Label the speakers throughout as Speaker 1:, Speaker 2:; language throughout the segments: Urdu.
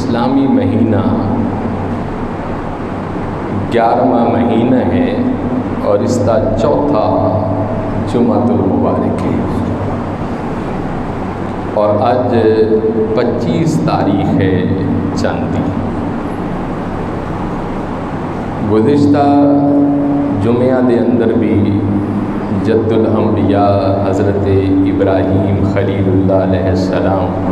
Speaker 1: اسلامی مہینہ 11واں مہینہ ہے اور اس کا چوتھا جمعۃ المبارک ہے، اور اج 25 تاریخ ہے چاندی۔ گزشتہ جمعہ دے اندر بھی جد الانبیاء حضرت ابراہیم خلیل اللہ علیہ السلام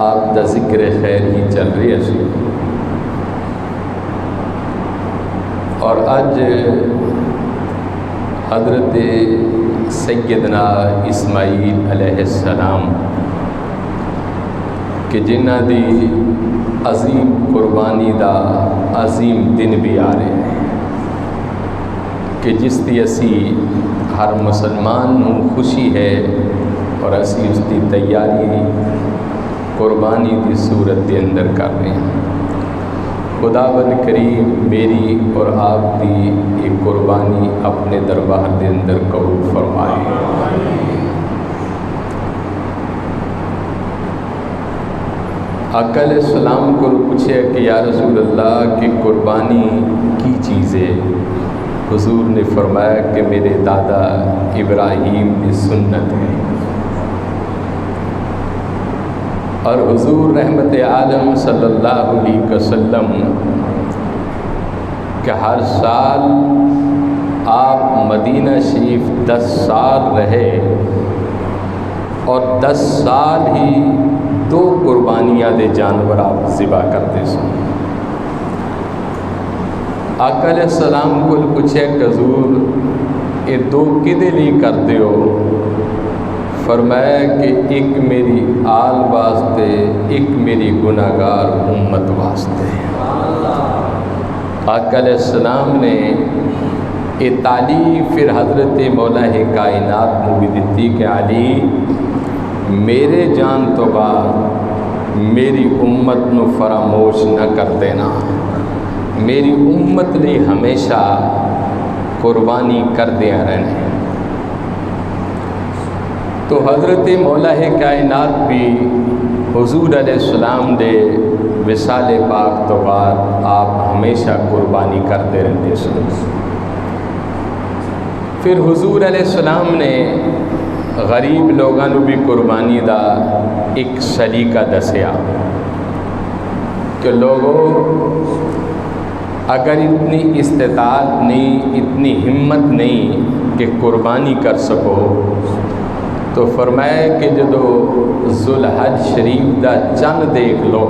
Speaker 1: آپ دا ذکر خیر ہی چل رہی سی، اور اج حضرت سیدنا اسماعیل علیہ السلام کہ جنہ دی عظیم قربانی دا عظیم دن بھی آ رہے ہیں، کہ جس کی اسی ہر مسلمان نوں خوشی ہے اور اسی اس کی تیاری قربانی کی صورت کے اندر کر رہے ہیں۔ خداوند کریم میری اور آپ کی ایک قربانی اپنے دربار کے اندر قبول فرمائے۔ آقا علیہ السلام کو پوچھے کہ یا رسول اللہ کہ قربانی کی چیز ہے؟ حضور نے فرمایا کہ میرے دادا ابراہیم کی سنت ہے، اور حضور رحمت عالم صلی اللہ علیہ وسلم کہ ہر سال آپ مدینہ شریف 10 سال رہے اور 10 سال ہی 2 قربانیاں دے جانور آپ ذبح کرتے سن۔ آقا علیہ السلام کو پوچھے کہ حضور یہ 2 کدے لیے کرتے ہو؟ فرمایا کہ ایک میری آل واسطے، ایک میری گناہگار امت واسطے۔ آقا علیہ السلام نے یہ تعلیم پھر حضرت مولا کائنات کو بھی دیتی کہ علی میرے جان تو بعد میری امت نو فراموش نہ کر دینا، میری امت نے ہمیشہ قربانی کر دیا رہنے۔ تو حضرت مولا کائنات بھی حضور علیہ السلام دے وصال پاک تو بعد آپ ہمیشہ قربانی کرتے رہتے سن۔ پھر حضور علیہ السلام نے غریب لوگوں بھی قربانی دا ایک سلیقہ دسیا کہ لوگوں اگر اتنی استطاعت نہیں، اتنی ہمت نہیں کہ قربانی کر سکو، تو فرمایا کہ جدو ذوالحج شریف دا چند دیکھ لو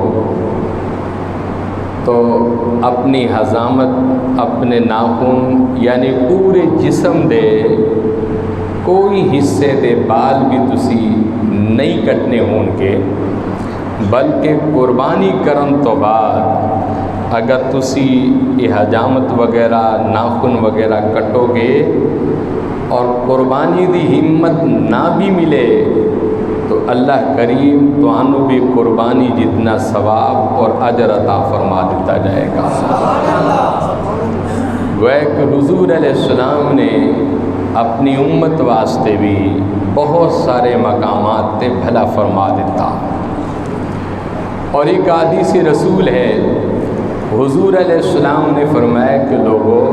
Speaker 1: تو اپنی حزامت، اپنے ناخن یعنی پورے جسم دے کوئی حصے دے بال بھی تسی نہیں کٹنے ہون کے، بلکہ قربانی کرن تو بعد اگر تسی یہ حجامت وغیرہ ناخن وغیرہ کٹو گے اور قربانی دی ہمت نہ بھی ملے تو اللہ کریم توانو بھی قربانی جتنا ثواب اور اجر عطا فرما دیتا جائے گا۔ وہ کہ حضور علیہ السلام نے اپنی امت واسطے بھی بہت سارے مقامات تے بھلا فرما دیتا، اور ایک حدیث رسول ہے حضور علیہ السلام نے فرمایا کہ لوگوں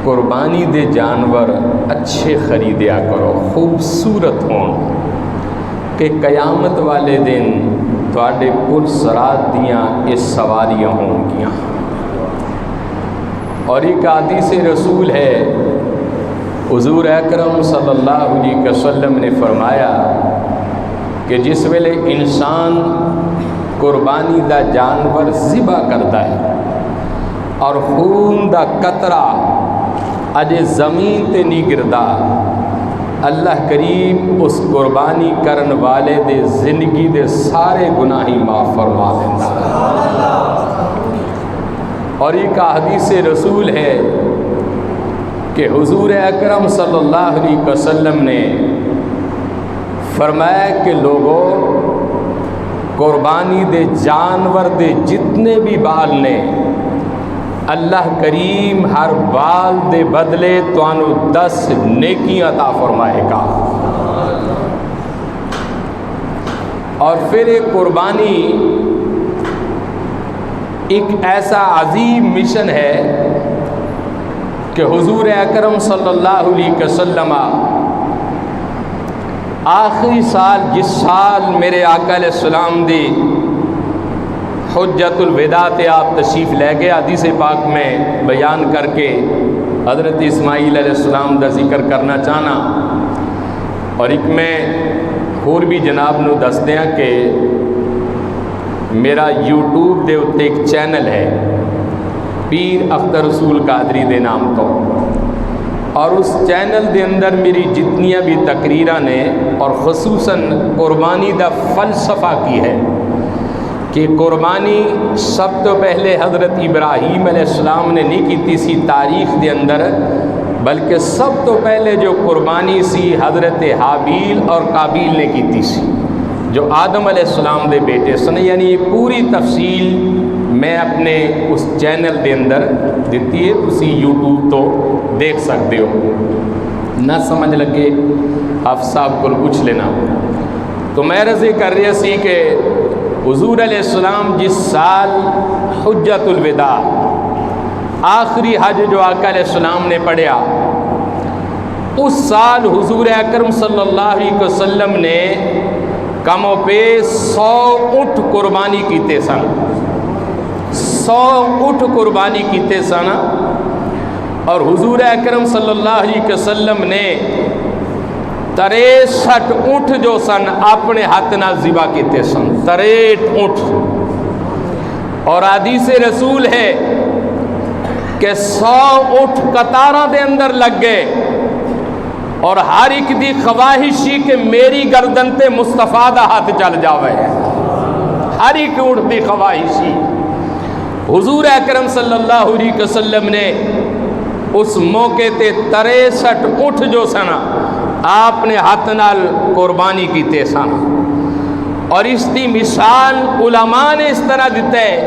Speaker 1: قربانی دے جانور اچھے خریدیا کرو، خوبصورت ہوں، کہ قیامت والے دن تواڈے پرسرات دیاں اس سواریاں ہوں گیاں۔ اور ایک حدیث رسول ہے حضور اکرم صلی اللہ علیہ وسلم نے فرمایا کہ جس ویلے انسان قربانی دا جانور ذبح کرتا ہے اور خون دا قطرہ اجے زمین تے نہیں گردا، اللہ کریم اس قربانی کرن والے دے زندگی دے سارے گناہی معاف فرما دیتا۔ اور ایک حدیث رسول ہے کہ حضور اکرم صلی اللہ علیہ وسلم نے فرمایا کہ لوگوں قربانی دے جانور دے جتنے بھی بال نے اللہ کریم ہر بال دے بدلے توانو 10 نیکی عطا فرمائے گا۔ اور پھر ایک قربانی ایک ایسا عظیم مشن ہے کہ حضور اکرم صلی اللہ علیہ وسلم آخری سال، جس سال میرے آقا علیہ السلام دی حجت الوداع تے آپ تشریف لے گئے، حدیث پاک میں بیان کر کے حضرت اسماعیل علیہ السلام دا ذکر کرنا چاہنا، اور ایک میں اور بھی جناب نو دس دیاں کہ میرا یوٹیوب دے اتے ایک چینل ہے پیر اختر رسول قادری دے نام تو، اور اس چینل دے اندر میری جتنیاں بھی تقریراں نے اور خصوصاً قربانی دا فلسفہ کی ہے کہ قربانی سب تو پہلے حضرت ابراہیم علیہ السلام نے نہیں کیتی سی تاریخ دے اندر، بلکہ سب تو پہلے جو قربانی سی حضرت حابیل اور قابیل نے کیتی سی، جو آدم علیہ السلام دے بیٹے سن۔ یعنی یہ پوری تفصیل میں اپنے اس چینل دے اندر دیتی ہے، تسی یوٹیوب تو دیکھ سکتے ہو۔ نہ سمجھ لگے آپ صاحب کو پوچھ لینا۔ تو میں رضی کر رہی سی کہ حضور علیہ السلام جس سال حجت الوداع آخری حج جو آقا علیہ السلام نے پڑھیا، اس سال حضور اکرم صلی اللہ علیہ وسلم نے کم و بیش 100 اونٹ قربانی کیتے سن، 100 اونٹ قربانی کیتے سن، اور حضور اکرم صلی اللہ علیہ وسلم نے 63 اونٹ جو سن اپنے ہاتھ نال ذبح کیتے سن، 63 اونٹ۔ اور حدیث رسول ہے کہ 100 اونٹ قطاراں دے اندر لگ گئے، اور ہر ایک دی خواہشی کہ میری گردن تے مصطفیٰ دا ہاتھ چل جاوے، ہر ایک اونٹ دی خواہشی۔ حضور اکرم صلی اللہ علیہ وسلم نے اس موقع تے 63 اونٹ جو سن آپ نے ہاتھ نال قربانی کیتے سن، اور اس دی مثال علماء نے اس طرح دیتا ہے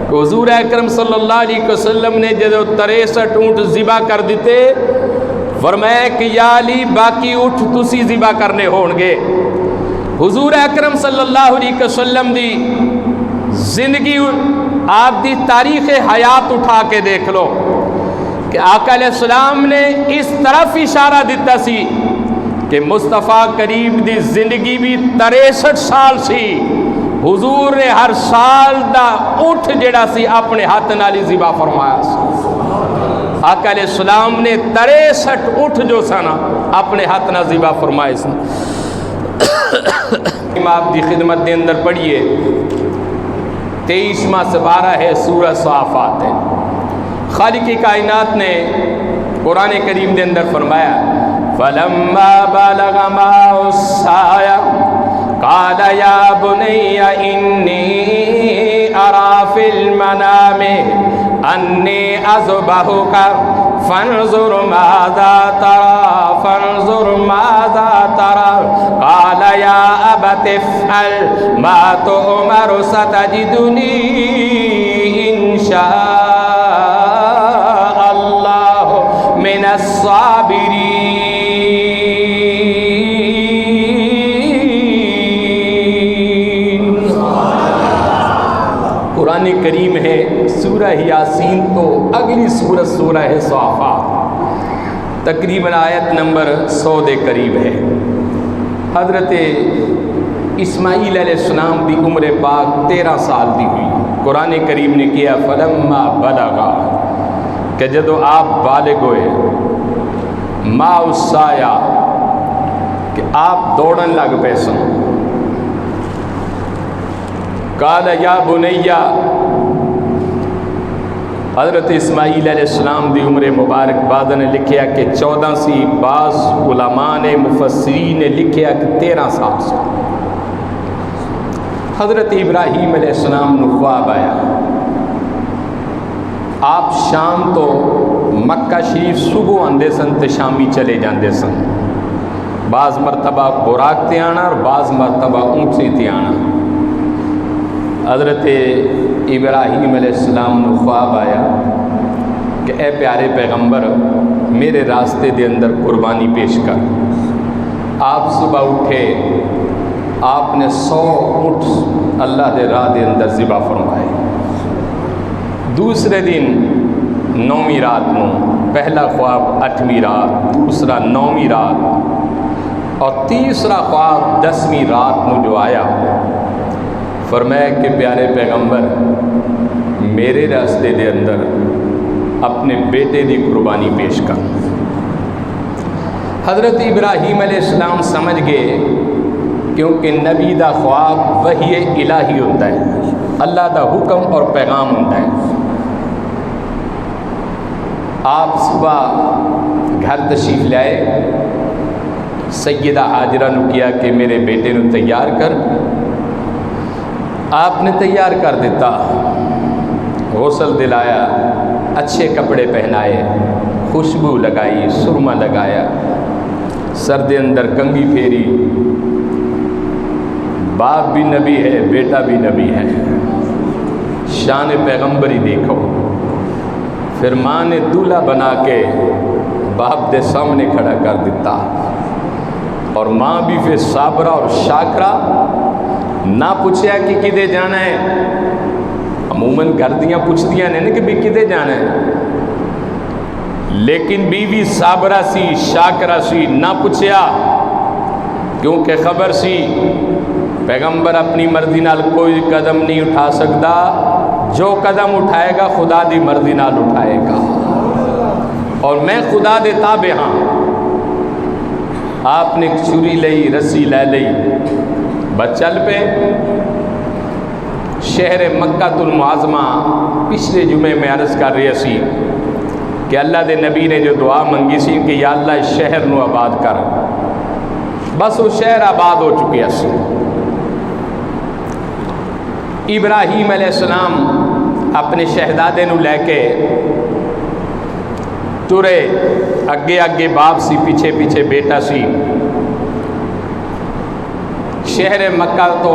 Speaker 1: کہ حضور اکرم صلی اللہ علیہ وسلم نے جب 63 اونٹ ذبح کر دیتے، فرمایا کہ یا علی باقی اونٹ تسی ذبح کرنے ہون گے۔ حضور اکرم صلی اللہ علیہ وسلم دی زندگی، آپ دی تاریخ حیات اٹھا کے دیکھ لو کہ آقا علیہ السلام نے اس طرف اشارہ دیتا سی کہ مصطفیٰ کریم دی زندگی بھی 63 سال سی، حضور نے ہر سال دا اونٹ جڑا سی اپنے ہاتھ نال ہی ذبح فرمایا سی۔ آقا علیہ السلام نے 63 اونٹ جو سن اپنے ہاتھ نال ذبح فرمائے سن۔ آپ دی خدمت دے اندر پڑھیے 23واں سے 12 ہے سورہ صافات ہے۔ خالق کائنات نے قرآن کریم دے اندر فرمایا فَلَمَّا بَلَغَ مَعَهُ السَّعْيَ قَالَ يَا بُنَيَّ إِنِّي أَرَىٰ فِي الْمَنَامِ أَنِّي أَذْبَحُكَ فَانْظُرْ مَاذَا تَرَىٰ فَانْظُرْ مَاذَا تَرَىٰ قَالَ يَا أَبَتِ افْعَلْ مَا تُؤْمَرُ سَتَجِدُنِي إِن شَاءَ اللَّهُ مِنَ الصَّابِرِينَ۔ قرآن کریم ہے سورہ یاسین تو اگلی سورت سورہ ہے صافات، تقریباً آیت نمبر 100 دے قریب ہے۔ حضرت اسماعیل علیہ السلام دی عمر پاک 13 سال دی ہوئی۔ قرآن کریم نے کیا فلما بلغا کہ جدو آپ بالغ ہوئے، ما السایا کہ آپ دوڑن لگ پے سن، قال یا بنیا، حضرت اسماعیل علیہ السلام دی عمر مبارک بعد نے لکھیا کہ 14 سی، بعض علماء نے مفسرین نے لکھیا کہ 13 سال سے۔ حضرت ابراہیم علیہ السلام نے خواب آیا، آپ شام تو مکہ شریف صبح آندے سن تے شامی چلے جاندے سن، بعض مرتبہ براق تے آنا اور بعض مرتبہ اونٹنی تے آنا۔ حضرت ابراہیم علیہ السلام نے خواب آیا کہ اے پیارے پیغمبر میرے راستے دے اندر قربانی پیش کر۔ آپ صبح اٹھے، آپ نے 100 اونٹ اللہ دے راہ دے اندر ذبح فرمائے۔ دوسرے دن 9ویں رات نو پہلا خواب 8ویں رات، دوسرا 9ویں رات اور تیسرا خواب 10ویں رات نو جو آیا، فرمایا کہ پیارے پیغمبر میرے راستے دے اندر اپنے بیٹے دی قربانی پیش کر۔ حضرت ابراہیم علیہ السلام سمجھ گئے، کیونکہ نبی دا خواب وحی الہی ہوتا ہے، اللہ دا حکم اور پیغام ہوتا ہے۔ آپ صبح گھر تشریف لائے، سیدہ حاجرہ نو کیا کہ میرے بیٹے نو تیار کر۔ آپ نے تیار کر دیتا، غسل دلایا، اچھے کپڑے پہنائے، خوشبو لگائی، سرما لگایا، سر دے اندر کنگھی پھیری۔ باپ بھی نبی ہے، بیٹا بھی نبی ہے، شان پیغمبری دیکھو۔ پھر ماں نے دولہا بنا کے باپ دے سامنے کھڑا کر دیتا، اور ماں بھی پھر صابرہ اور شاکرہ، نہ پوچھیا کہ کدے جانا ہے۔ عموماً گھر دیاں پوچھدیاں نہیں کہ بھی کدے جانا ہے، لیکن بیوی صابرہ سی، شاکرہ سی، نہ پوچھیا، کیونکہ خبر سی پیغمبر اپنی مرضی نال کوئی قدم نہیں اٹھا سکتا، جو قدم اٹھائے گا خدا دی مرضی نال اٹھائے گا، اور میں خدا دے تابع ہاں۔ آپ نے چھری لئی، رسی لے لئی، بس چل پہ۔ شہر مکہ المعظمہ پچھلے جمعے میں عرض کر رہی سی کہ اللہ دے نبی نے جو دعا منگی سی کہ یا اللہ اس شہر نو آباد کر، بس وہ شہر آباد ہو چکے سی۔ ابراہیم علیہ السلام اپنے شہزادے نو لے کے ترے، اگے اگے باپ سی، پیچھے پیچھے بیٹا سی۔ شہر مکہ تو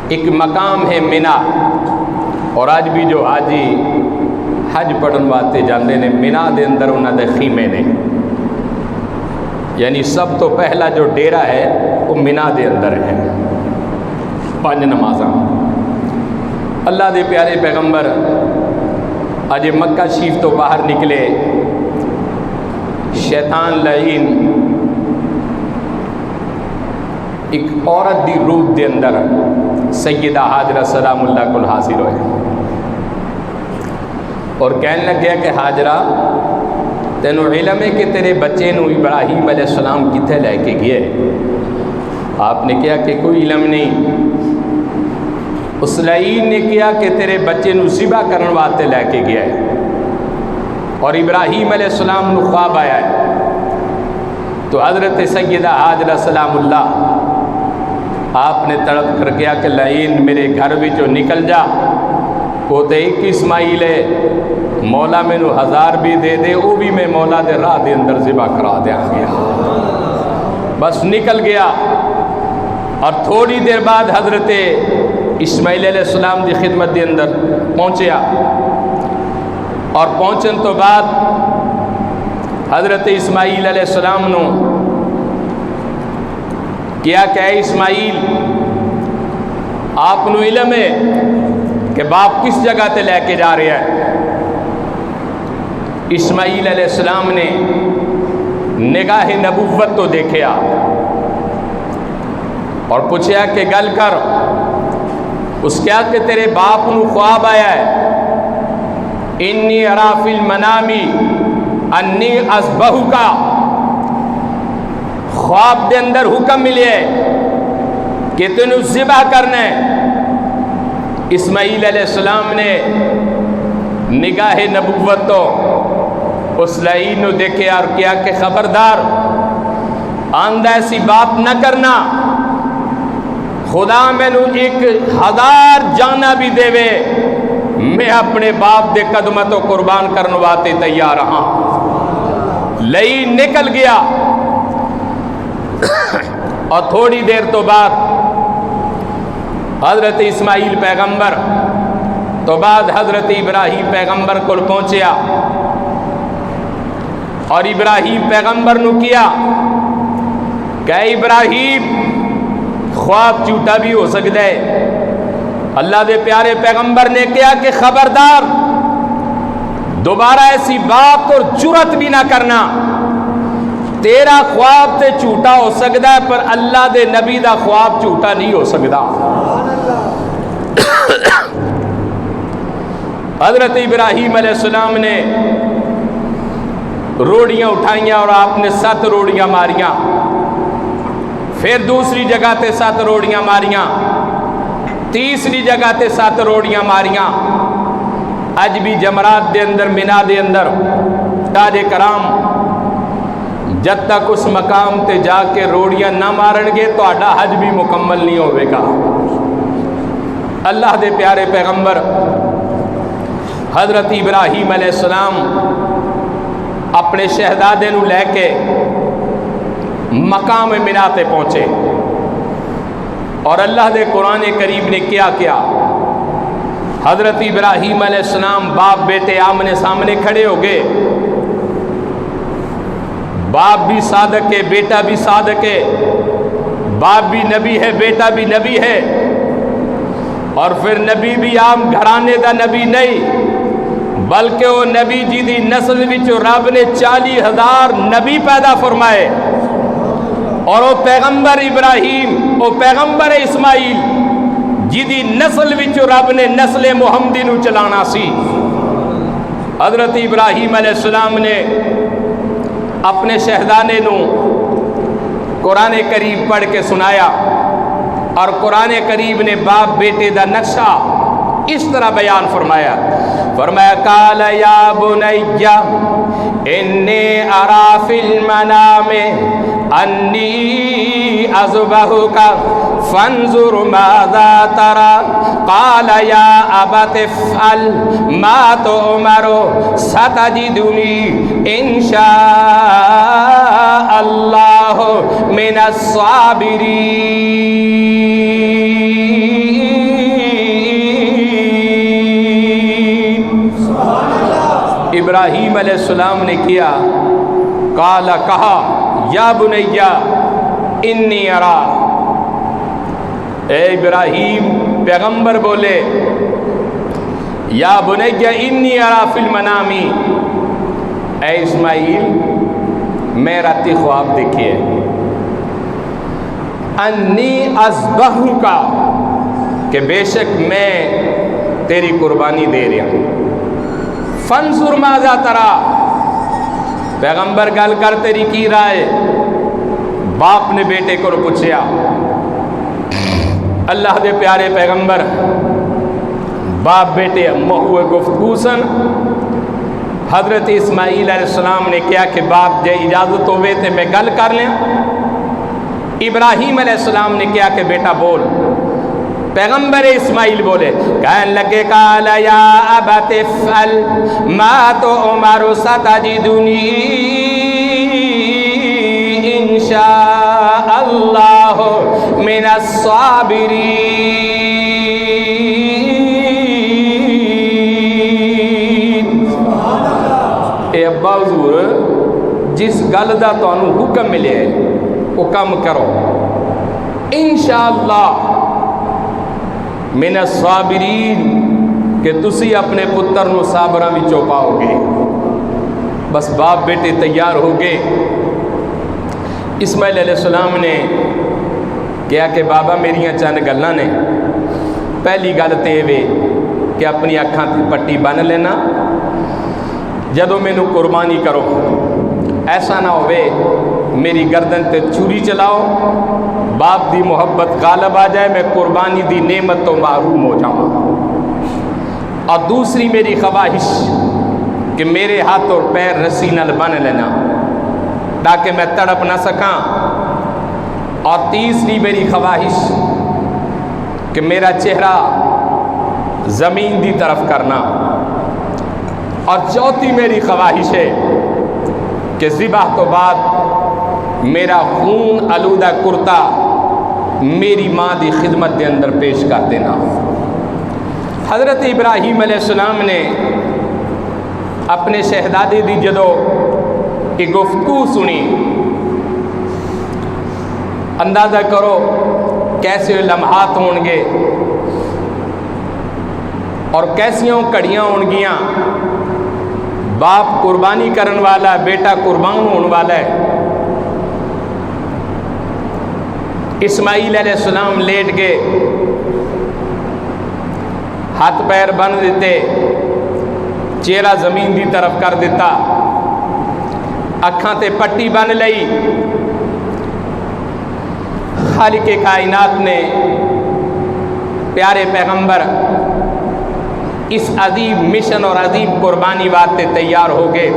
Speaker 1: ایک مقام ہے مینا، اور آج بھی جو حاجی حج پڑھن واسطے جاندے نے مینا دے اندر انہاں دے خیمے نے، یعنی سب تو پہلا جو ڈیرا ہے وہ مینا دے اندر ہے۔ 5 نمازاں اللہ دے پیارے پیغمبر اج مکہ شریف تو باہر نکلے، شیطان لعین ایک عورت دی روپ دے اندر سیدہ حاجرہ سلام اللہ کو حاضر ہوئے، اور کہنے لگیا کہ حاجرہ تینوں علم ہے کہ تیرے بچے نو ابراہیم علیہ السلام کتنے لے کے گئے؟ آپ نے کہا کہ کوئی علم نہیں۔ اس لعین نے کہا کہ تیرے بچے نو ذبح کرنے واسطے لے کے گیا ہے، اور ابراہیم علیہ السلام نو خواب آیا ہے۔ تو حضرت سیدہ حاجرہ سلام اللہ آپ نے تڑپ کر کیا کہ لعین میرے گھر وچوں نکل جا، وہ تے ایک اسماعیل ہے، مولا میں نو 1000 بھی دے دے، وہ بھی میں مولا دے راہ دے اندر ذبح کرا دیا گیا۔ بس نکل گیا، اور تھوڑی دیر بعد حضرت اسماعیل علیہ السلام دی خدمت دے اندر پہنچیا، اور پہنچن تو بعد حضرت اسماعیل علیہ السلام نو کیا کہ اے اسماعیل آپ نو علم ہے کہ باپ کس جگہ تے لے کے جا رہا ہے؟ اسماعیل علیہ السلام نے نگاہ نبوت تو دیکھیا، اور پوچھا کہ گل کر۔ اس کیا کہ تیرے باپ نو خواب آیا ہے، انی ارا فی المنامی انی اذبحک، خواب دے اندر حکم ملے کہ تینوں ذبح کرنا ہے۔ اسماعیل علیہ السلام نے نگاہ نبوت تو اس لعین نو دیکھے اور کیا کہ خبردار آندہ ایسی بات نہ کرنا، خدا میں نو 1000 جانا بھی دے وے، میں اپنے باپ دے قدمہ تو قربان کرنے واتے تیار ہاں۔ لعین نکل گیا، اور تھوڑی دیر تو بعد حضرت اسماعیل پیغمبر تو بعد حضرت ابراہیم پیغمبر کو پہنچیا، اور ابراہیم پیغمبر نو کیا کہ ابراہیم خواب جھوٹا بھی ہو سکتا ہے. اللہ دے پیارے پیغمبر نے کہا کہ خبردار دوبارہ ایسی بات اور جرت بھی نہ کرنا. تیرا خواب تے جھوٹا ہو سکتا ہے پر اللہ دے نبی دا خواب جھوٹا نہیں ہو سکتا. حضرت ابراہیم علیہ السلام نے روڑیاں اٹھائیاں اور آپ نے 7 روڑیاں ماریاں. پھر دوسری جگہ تے 7 روڑیاں ماریاں. تیسری جگہ تے 7 روڑیاں ماریاں. اج بھی جمرات دے اندر مینا دے اندر تاج کرام جب تک اس مقام تے جا کے روڑیاں نہ مارن گے تو آڈا حج بھی مکمل نہیں ہوئے گا. اللہ دے پیارے پیغمبر حضرت ابراہیم علیہ السلام اپنے شہزادے نو لے کے مقام مینا تے پہنچے اور اللہ دے قرآن کریم نے کیا حضرت ابراہیم علیہ السلام باپ بیٹے آمنے سامنے کھڑے ہو گئے. باپ بھی صادق ہے, بیٹا بھی صادق ہے. باپ بھی نبی ہے, بیٹا بھی نبی ہے. اور پھر نبی بھی عام گھرانے دا نبی نہیں بلکہ وہ نبی جی دی نسل وچوں رب نے 40,000 نبی پیدا فرمائے. اور وہ پیغمبر ابراہیم, وہ پیغمبر اسماعیل جی دی نسل وچوں رب نے نسل محمدی نو چلانا سی. حضرت ابراہیم علیہ السلام نے اپنے شہزادے نو قرآن کریم پڑھ کے سنایا اور قرآن کریم نے باپ بیٹے دا نقشہ اس طرح بیان فرمایا. فرمایا قال یا بنی انی ارا فی المنام انی اذبحک فانظر ماذا تری قال یا ابت افعل ما تؤمر ستجدنی ان شاء اللہ من الصابرین. ابراہیم علیہ السلام نے کیا قال کہا یا بنیا انی ارا. اے ابراہیم پیغمبر بولے یا بنیا انی ارا فی المنامی. اے اسماعیل میں راتی خواب دیکھیے انی اذبحک کہ بے شک میں تیری قربانی دے رہا ہوں. فانظر ماذا تری پیغمبر گل کر تیری کی رائے. باپ نے بیٹے کو پوچھیا. اللہ دے پیارے پیغمبر باپ بیٹے مہوے گفتگو سن. حضرت اسماعیل علیہ السلام نے کیا کہ باپ جے اجازت ہوئے تے میں گل کر لیں. ابراہیم علیہ السلام نے کیا کہ بیٹا بول. پیغمبر اسماعیل بولے کہنے لگے قال یا ابت افعل ما تؤمر ستجدنی ان شاء اللہ من الصابرین. اے ابا حضور جس گل دا تانوں حکم ملے وہ کم کرو انشاءاللہ من الصابرین کہ تسی اپنے پتر نو صابراں وچوں پاؤ گے. بس باپ بیٹے تیار ہو گئے. اسماعیل علیہ السلام نے کہا کہ بابا میریاں چند گلاں نے. پہلی گل تے وے کہ اپنی اکھاں تے پٹی بن لینا جدوں مینوں قربانی کرو. ایسا نہ ہوئے میری گردن تے چھری چلاؤ باپ دی محبت غالب آ جائے میں قربانی دی نعمت تو محروم ہو جاؤں. اور دوسری میری خواہش کہ میرے ہاتھ اور پیر رسی نال بن لینا تاکہ میں تڑپ نہ سکاں. اور تیسری میری خواہش کہ میرا چہرہ زمین دی طرف کرنا. اور چوتھی میری خواہش ہے کہ ذبح تو بعد میرا خون آلودہ کرتا میری ماں دی خدمت دے اندر پیش کر دینا. حضرت ابراہیم علیہ السلام نے اپنے شہزادے دی جدو ایک گفتگو سنی اندازہ کرو کیسے لمحات ہون گے اور کیسیوں کڑیاں ہون گیاں. باپ قربانی کرن والا, بیٹا قربان ہون والا ہے. اسماعیل علیہ السلام لیٹ گئے, ہاتھ پیر بن دیتے, چہرہ زمین دی طرف کر دیتا, اکھاں تے پٹی بن لئی. خالق کائنات نے پیارے پیغمبر اس عظیم مشن اور عظیم قربانی واسطے تیار ہو گئے.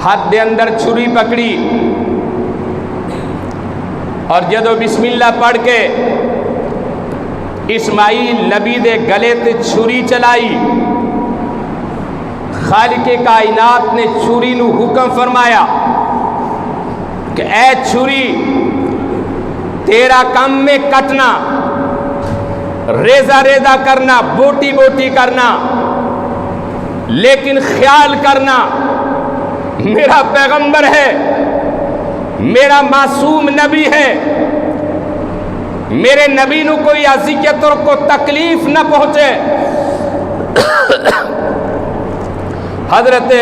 Speaker 1: ہاتھ دے اندر چھری پکڑی اور جدو بسم اللہ پڑھ کے اسماعیل نبی دے گلے تے چھری چلائی, خالق کائنات نے چھری نو حکم فرمایا کہ اے چھری تیرا کام میں کٹنا, ریزہ ریزہ کرنا, بوٹی بوٹی کرنا, لیکن خیال کرنا میرا پیغمبر ہے, میرا معصوم نبی ہے, میرے نبی نو کوئی اذیت اور کو تکلیف نہ پہنچے. حضرت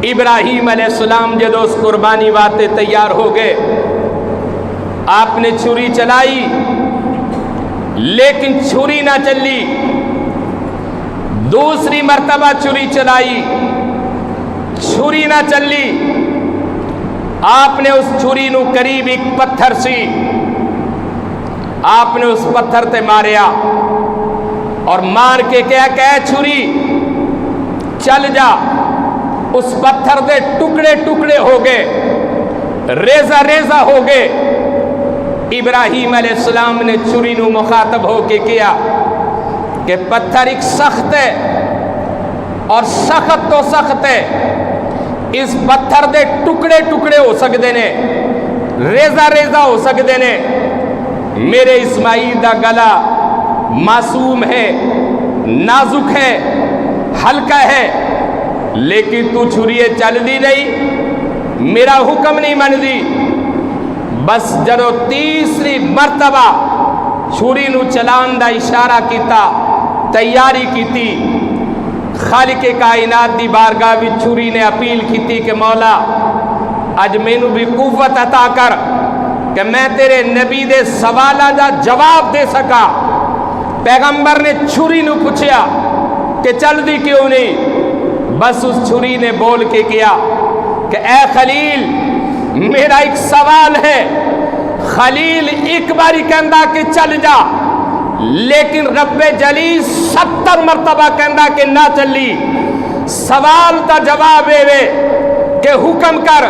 Speaker 1: ابراہیم علیہ السلام جدو اس قربانی واسطے تیار ہو گئے, آپ نے چھری چلائی لیکن چھری نہ چلی. دوسری مرتبہ چھری چلائی, چھری نہ چلی. آپ نے اس چھری نو قریب ایک پتھر سی, آپ نے اس پتھر تے ماریا اور مار کے کہا کہ اے چھری چل جا. اس پتھر دے ٹکڑے ٹکڑے ہو گئے, ریزہ ریزہ ہو گئے. ابراہیم علیہ السلام نے چھری نو مخاطب ہو کے کیا کہ پتھر ایک سخت ہے اور سخت تو سخت ہے, اس پتھر دے ٹکڑے ٹکڑے ہو سکتے نے, ریزہ ریزہ ہو سکتے نے. میرے اسماعیل دا گلا معصوم ہے, نازک ہے, ہلکا ہے, لیکن تو چھریے چل دی نہیں, میرا حکم نہیں من دی. بس جدو تیسری مرتبہ چھری نو چلان دا اشارہ کیتا, تیاری کیتی, خالق کائنات دی بارگاہ وچ چھری نے اپیل کیتی کہ مولا اج مینو بھی قوت عطا کر کہ میں تیرے نبی دے سوالاں دا جواب دے سکا. پیغمبر نے چھری نو پوچھیا کہ چل دی کیوں نہیں. بس اس چھری نے بول کے کیا کہ اے خلیل میرا ایک سوال ہے. خلیل ایک باری کہندا کہ چل جا, لیکن رب جلیل 70 مرتبہ کہندا کہ نہ چلی. سوال دا جواب اے کہ حکم کر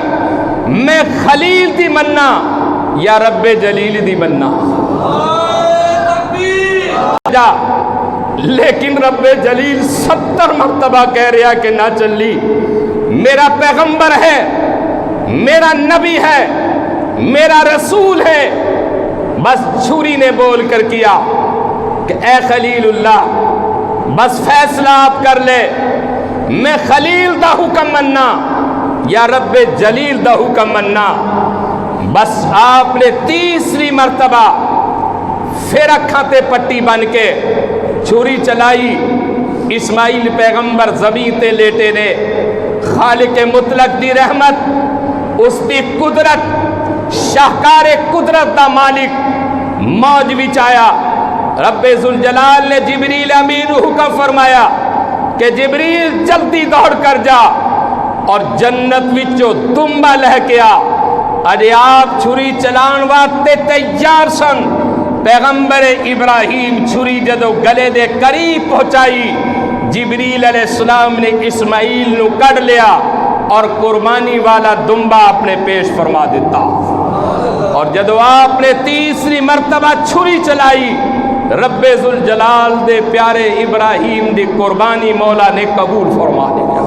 Speaker 1: میں خلیل دی مننا یا رب جلیل دی مننا. جا, لیکن رب جلیل 70 مرتبہ کہہ رہا کہ نہ چلی. میرا پیغمبر ہے, میرا نبی ہے, میرا رسول ہے. بس چھری نے بول کر کیا کہ اے خلیل اللہ بس فیصلہ آپ کر لے, میں خلیل دا حکم مننا یا رب جلیل دا حکم مننا. بس آپ نے تیسری مرتبہ پھر اکھاں تے پٹی بن کے چھری چلائی. اسماعیل پیغمبر زمین تے لیٹے نے. خالق مطلق دی رحمت, اس دی قدرت, شاہکار قدرت دا مالک موج وچ آیا. رب ذوالجلال نے جبریل امین حکم فرمایا کہ جبریل جلدی دوڑ کر جا اور جنت وچوں دمبا لہ کے آ. اجے آپ چھری چلان واسطے تیار سن. پیغمبر ابراہیم چھری جدو گلے دے قریب پہنچائی, جبریل علیہ السلام نے اسماعیل نو کڑ لیا اور قربانی والا دمبا اپنے پیش فرما دیتا. اور جدو آپ نے تیسری مرتبہ چھری چلائی, رب ذوالجلال دے پیارے ابراہیم دی قربانی مولا نے قبول فرما دیا.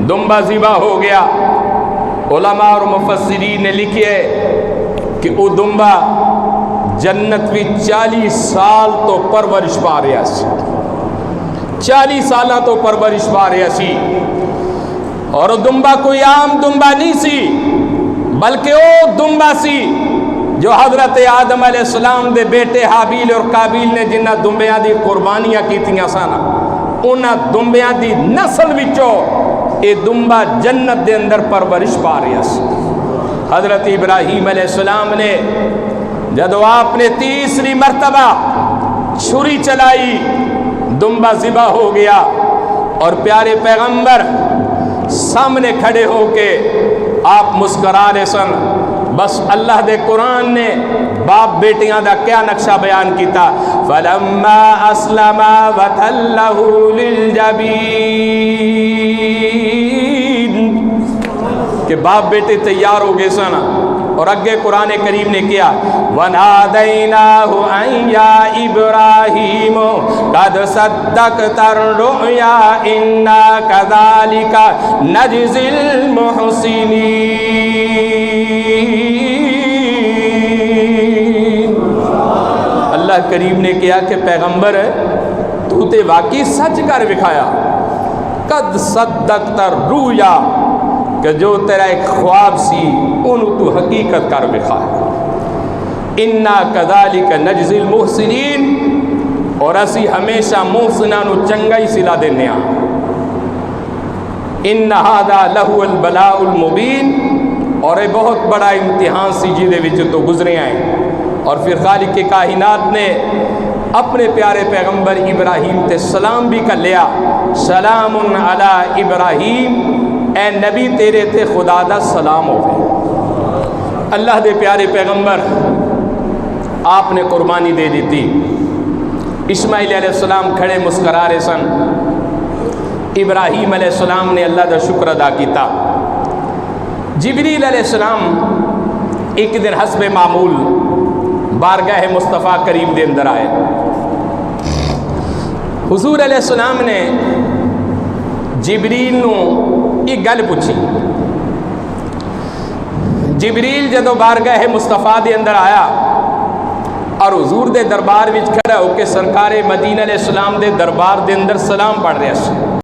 Speaker 1: دمبا ذبح ہو گیا. علماء اور مفسرین نے لکھے کہ وہ دمبا جنت بھی 40 سال تو پرورش پا رہا سی. 40 سالہ تو پرورش پا رہا سی. اور دمبا کوئی عام دمبا نہیں سی بلکہ وہ دمبا سی جو حضرت آدم علیہ السلام دے بیٹے حابیل اور قابیل نے جنہ دمبیاں دی قربانیاں کیتیاں سانا انہاں دمبیاں دی نسل وچوں اے دمبا جنت دے اندر پرورش پا رہا سی۔ حضرت ابراہیم علیہ السلام نے جدو آپ نے تیسری مرتبہ چھری چلائی دمبا ذبح ہو گیا اور پیارے پیغمبر سامنے کھڑے ہو کے آپ مسکرا رہے سن۔ بس اللہ دے قرآن نے باپ بیٹیاں دا کیا نقشہ بیان کیتا، فَلَمَّا أَسْلَمَا وَتَلَّهُ لِلْجَبِينِ، کہ باپ بیٹے تیار ہو گئے سن اور اگے قرآن کریم نے کیا وَنَادَيْنَاهُ أَن يَا إِبْرَاهِيمُ قَدْ صَدَّقْتَ الرُّؤْيَا إِنَّا كَذَلِكَ نَجْزِي الْمُحْسِنِينَ۔ اللہ کریم نے کیا کہ پیغمبر تو تے واقعی سچ کر دکھایا، قد صدقت الرؤیا، کہ جو تیرا ایک خواب سی انہوں تو حقیقت کر دکھایا۔ انا کذالک نجزی المحسنین، اور اسی ہمیشہ محسناں نو چنگا ہی صلہ دینے ہاں۔ ان ھذا لہو البلاء المبین، اور یہ بہت بڑا امتحان سی جیدے وچ تو گزرے آئے۔ اور پھر خالق کے کائنات نے اپنے پیارے پیغمبر ابراہیم تے سلام بھی کر لیا، سلام علی ابراہیم، اے نبی تیرے تے خدا دا سلام ہوئے۔ اللہ دے پیارے پیغمبر آپ نے قربانی دے دیتی۔ اسماعیل علیہ السلام کھڑے مسکرا رہے سن۔ ابراہیم علیہ السلام نے اللہ دا شکر ادا کیتا۔ جبریل علیہ السلام ایک دن حسب معمول بارگاہ مصطفیٰ کریم دے اندر آئے۔ حضور علیہ السلام نے جبریل نو ایک گل پوچھی۔ جبریل جدو بارگاہ مصطفیٰ دے اندر آیا اور حضور دے دربار وچ کھڑا ہو کے سرکار مدینہ علیہ السلام دے دربار دے اندر سلام پڑھ رہا سی۔